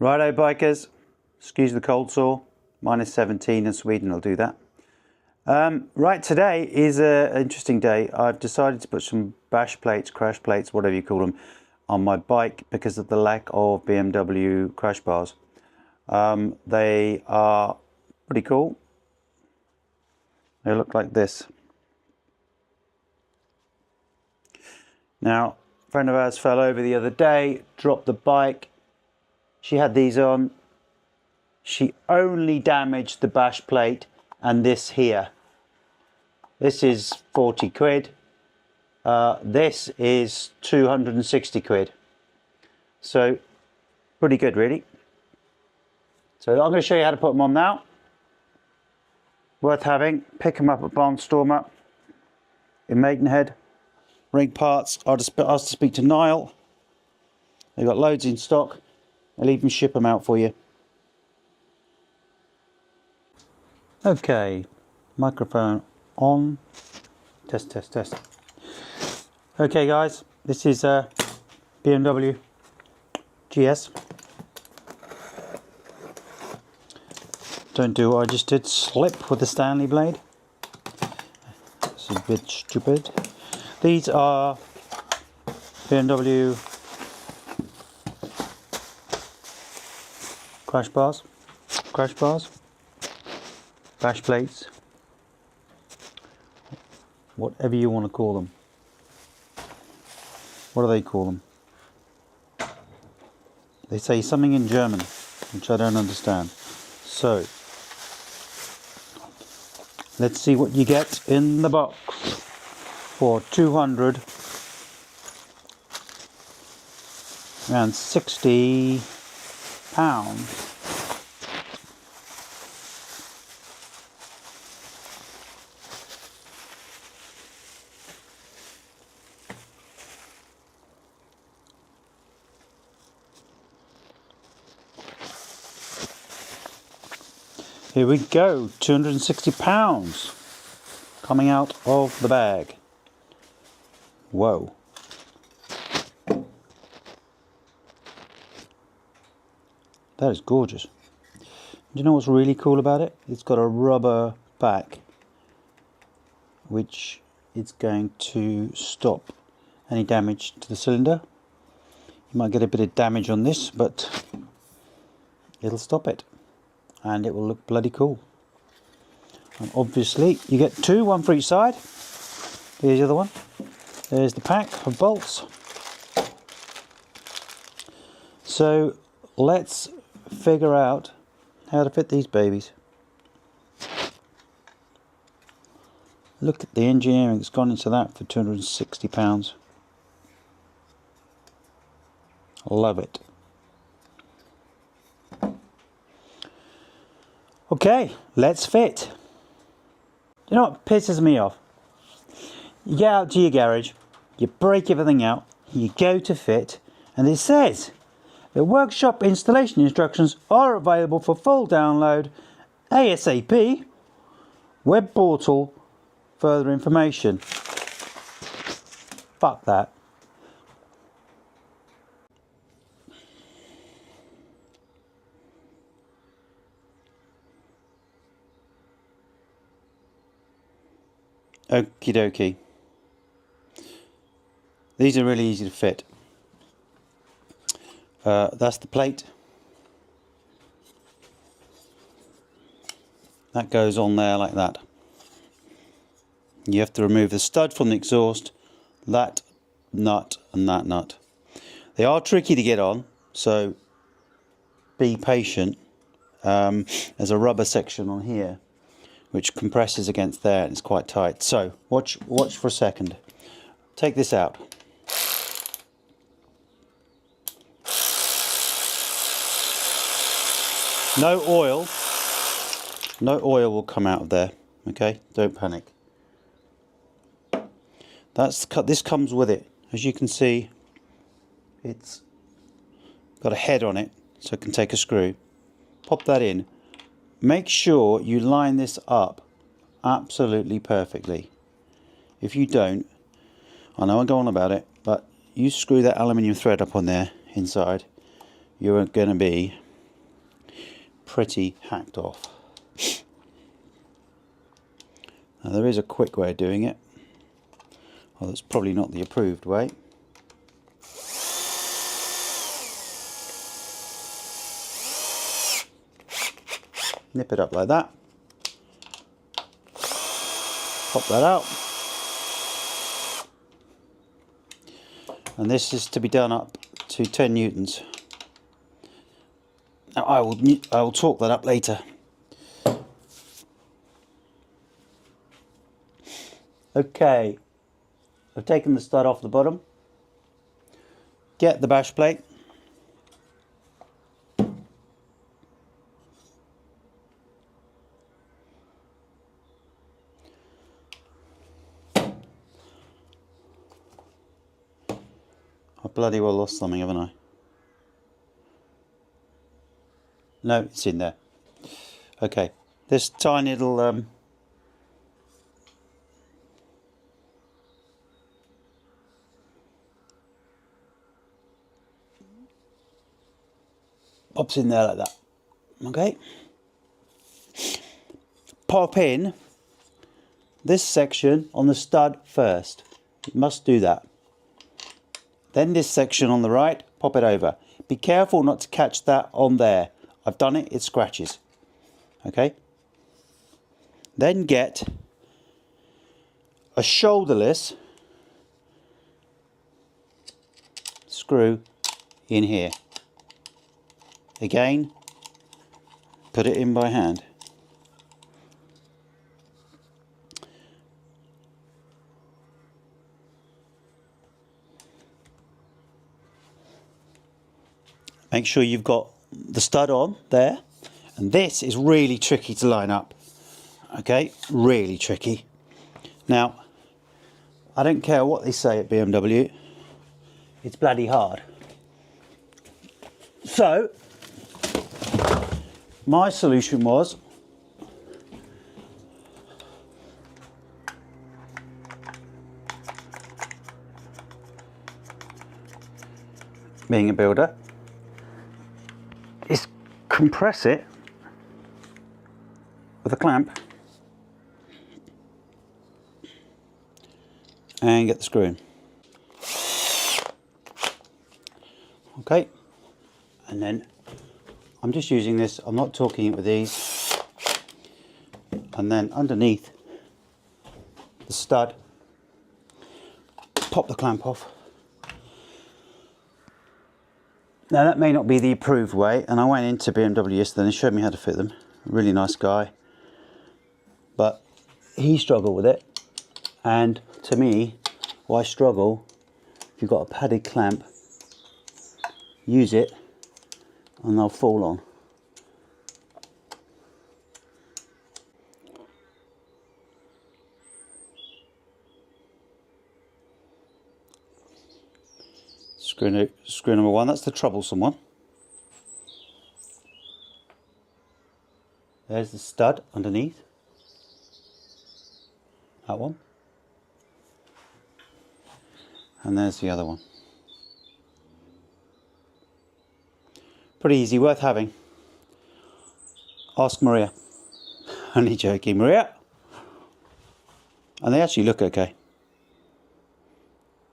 Righto bikers, excuse the cold sore, -17 in Sweden will do that. Right, today is an interesting day. I've decided to put some bash plates, crash plates, whatever you call them, on my bike because of the lack of BMW crash bars. They are pretty cool. They look like this. Now, a friend of ours fell over the other day, dropped the bike. She had these on. She only damaged the bash plate and this here. This is 40 quid. This is 260 quid. So, pretty good really. So I'm going to show you how to put them on now. Worth having. Pick them up at Barnstormer in Maidenhead. Ring parts. I'll just ask to speak to Niall. They've got loads in stock. I'll even ship them out for you. Okay, microphone on. Test, test, test. Okay guys, this is a BMW GS. Don't do what I just did, slip with the Stanley blade. This is a bit stupid. These are BMW crash bars, bash plates, whatever you want to call them. What do they call them? They say something in German, which I don't understand. So, let's see what you get in the box for £260. Here we go, £260 coming out of the bag. Whoa. That is gorgeous. Do you know what's really cool about it? It's got a rubber back which is going to stop any damage to the cylinder. You might get a bit of damage on this, but it'll stop it. And it will look bloody cool. And obviously you get two, one for each side. Here's the other one. There's the pack of bolts. So let's figure out how to fit these babies. Look at the engineering that's gone into that for £260. Love it. Okay, let's fit. You know what pisses me off? You get out to your garage, you break everything out, you go to fit, and it says the workshop installation instructions are available for full download ASAP. Web portal, further information. Fuck that. Okie dokie. These are really easy to fit. That's the plate. That goes on there like that. You have to remove the stud from the exhaust, that nut and that nut. They are tricky to get on, so be patient. There's a rubber section on here which compresses against there and it's quite tight. So watch for a second. Take this out. No oil will come out of there, okay? Don't panic. This comes with it. As you can see, it's got a head on it, so it can take a screw. Pop that in. Make sure you line this up absolutely perfectly. If you don't, I know I go on about it, but you screw that aluminium thread up on there inside, you're going to be pretty hacked off. Now there is a quick way of doing it. Well, that's probably not the approved way. Nip it up like that. Pop that out. And this is to be done up to 10 newtons. Now I will torque that up later. Okay, I've taken the stud off the bottom. Get the bash plate. I bloody well lost something, haven't I? No, it's in there. Okay, this tiny little pops in there like that. Okay. Pop in this section on the stud first. You must do that. Then this section on the right, pop it over. Be careful not to catch that on there. I've done it, it scratches. Okay. Then get a shoulderless screw in here. Again, put it in by hand. Make sure you've got the stud on there, and this is really tricky to line up. Okay, really tricky. Now, I don't care what they say at BMW, it's bloody hard. So, my solution was being a builder is compress it with a clamp and get the screw in. Okay, and then I'm just using this, I'm not torquing it with these, and then underneath the stud, pop the clamp off. Now that may not be the approved way, and I went into BMW yesterday and he showed me how to fit them. Really nice guy, but he struggled with it, and to me, why struggle? If you've got a padded clamp, use it and they'll fall on. Screw number one, that's the troublesome one. There's the stud underneath. That one. And there's the other one. Pretty easy, worth having. Ask Maria. Only joking, Maria. And they actually look okay.